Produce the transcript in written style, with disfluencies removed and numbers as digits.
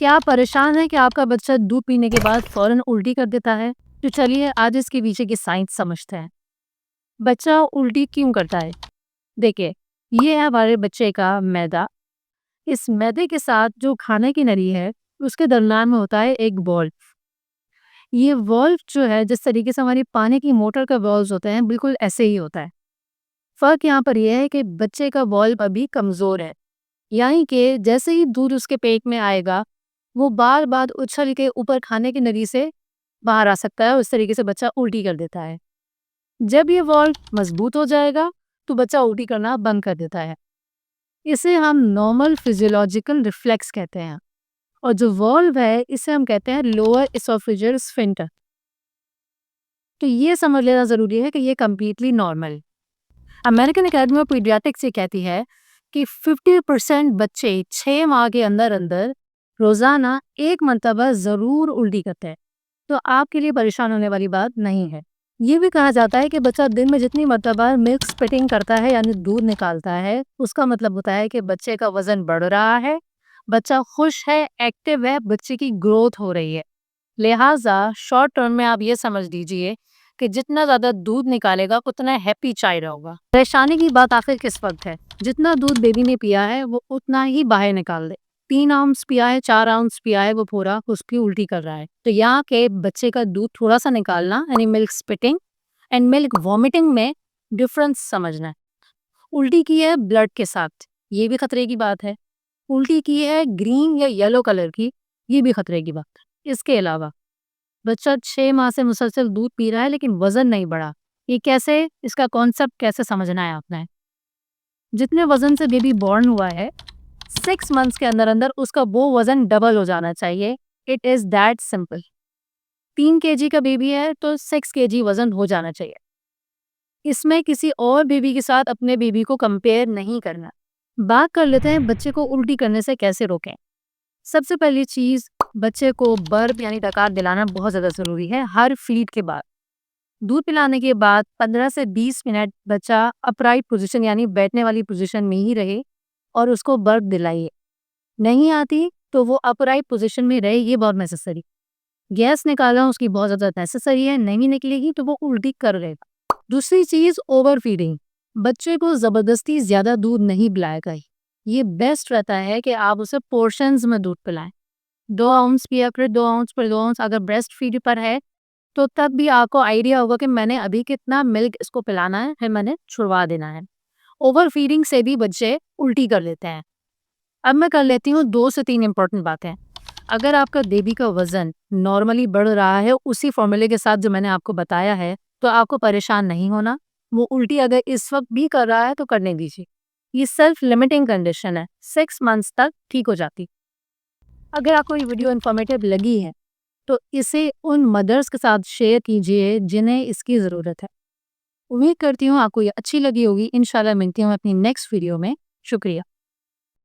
क्या आप परेशान हैं कि आपका बच्चा दूध पीने के बाद फ़ौरन उल्टी कर देता है? तो चलिए आज इसके पीछे की साइंस समझते हैं। बच्चा उल्टी क्यों करता है? देखिए, ये है हमारे बच्चे का मैदा। इस मैदे के साथ जो खाने की नली है, उसके दरमियान में होता है एक वाल्व। ये वाल्व जो है, जिस तरीके से हमारी पानी की मोटर का वाल्व्स होते हैं, बिल्कुल ऐसे ही होता है। फ़र्क यहाँ पर ये है कि बच्चे का वाल्व अभी कमज़ोर है। यानी कि जैसे ही दूध उसके पेट में आएगा, वो बार-बार उछल के ऊपर खाने की नली से बाहर आ सकता है और इस तरीके से बच्चा उल्टी कर देता है। जब ये वाल्व मजबूत हो जाएगा, तो बच्चा उल्टी करना बंद कर देता है। इसे हम नॉर्मल फिजियोलॉजिकल रिफ्लेक्स कहते हैं और जो वाल्व है, इसे हम कहते हैं लोअर एसोफेजियल स्फिंक्टर। तो ये समझ लेना ज़रूरी है कि ये कंप्लीटली नॉर्मल है। अमेरिकन अकेडमी ऑफ पीडियाट्रिक्स ये कहती है कि 50% बच्चे 6 माह के अंदर-अंदर रोज़ाना 1 मर्तबा ज़रूर उल्टी करते हैं। तो आपके लिए परेशान होने वाली बात नहीं है। ये भी कहा जाता है कि बच्चा दिन में जितनी मर्तबा मिल्क स्पिटिंग करता है यानी दूध निकालता है, उसका मतलब होता है कि बच्चे का वज़न बढ़ रहा है, बच्चा खुश है, एक्टिव है, बच्चे की ग्रोथ हो रही है। लिहाजा शॉर्ट टर्म में आप ये समझ लीजिए कि जितना ज़्यादा दूध निकालेगा उतना हैप्पी चाइल्ड होगा। परेशानी की बात आखिर किस वक़्त है? जितना दूध बेबी ने पिया है वो उतना ही बाहर निकाल दे। 3 आउंस पिया है, 4 आउंस पिया है वो पूरा, उसकी उल्टी कर रहा है। तो यहाँ के बच्चे का दूध थोड़ा-सा निकालना यानी milk spitting and milk vomiting में डिफरेंस समझना है। उल्टी की है ब्लड के साथ, ये भी खतरे की बात है। उल्टी की है ग्रीन या येलो कलर की, ये भी खतरे की बात है। इसके अलावा बच्चा 6 माह से मुसलसल दूध पी रहा है लेकिन वज़न नहीं बढ़ा। ये कैसे? इसका कॉन्सेप्ट कैसे समझना है आपने? जितने वज़न से बेबी बॉर्न हुआ है, 6 मंथ्स के अंदर-अंदर उसका वो वज़न डबल हो जाना चाहिए। It is that simple. 3 KG का बेबी है तो 6 केजी वज़न हो जाना चाहिए। इसमें किसी और बेबी के साथ अपने बेबी को कंपेयर नहीं करना। बात कर लेते हैं बच्चे को उल्टी करने से कैसे रोकें। सबसे पहली चीज़, बच्चे को बर्प यानी डकार दिलाना बहुत ज़्यादा ज़रूरी है हर फीड के बाद। दूध पिलाने के बाद 15 से 20 मिनट बच्चा अपराइट पोजीशन यानी बैठने वाली पोजीशन में ही रहे और उसको बर्प दिलाइए। नहीं आती तो वो अपराइट पोजीशन में रहे, ये बहुत नेसेसरी। गैस निकालना उसकी बहुत ज़्यादा नेसेसरी है, नहीं निकलेगी तो वो उल्टी कर लेगा। दूसरी चीज़, ओवर फीडिंग। बच्चे को ज़बरदस्ती ज़्यादा दूध नहीं पिलाएगा। ये बेस्ट रहता है कि आप उसे पोर्शंस में दूध पिलाएं। 2 आउंस पिया फिर 2 आउंस फिर 2 आउंस, अगर ब्रेस्ट फीड पर है तो तब भी आपको आइडिया होगा कि मैंने अभी कितना मिल्क इसको पिलाना है, फिर मैंने छुड़वा देना है। ओवर फीडिंग से भी बच्चे उल्टी कर लेते हैं। अब मैं कर लेती हूँ 2 से 3 इंपॉर्टेंट बातें। अगर आपका बेबी का वज़न नॉर्मली बढ़ रहा है उसी फॉर्मूले के साथ जो मैंने आपको बताया है, तो आपको परेशान नहीं होना। वो उल्टी अगर इस वक़्त भी कर रहा है तो करने दीजिए। ये सेल्फ लिमिटिंग कंडीशन है, 6 मंथ्स तक ठीक हो जाती। अगर आपको ये वीडियो इन्फॉर्मेटिव लगी है, तो इसे उन मदर्स के साथ शेयर कीजिए जिन्हें इसकी ज़रूरत है। उम्मीद करती हूँ आपको ये अच्छी लगी होगी। इंशाल्लाह मिलती हूँ अपनी नेक्स्ट वीडियो में। शुक्रिया।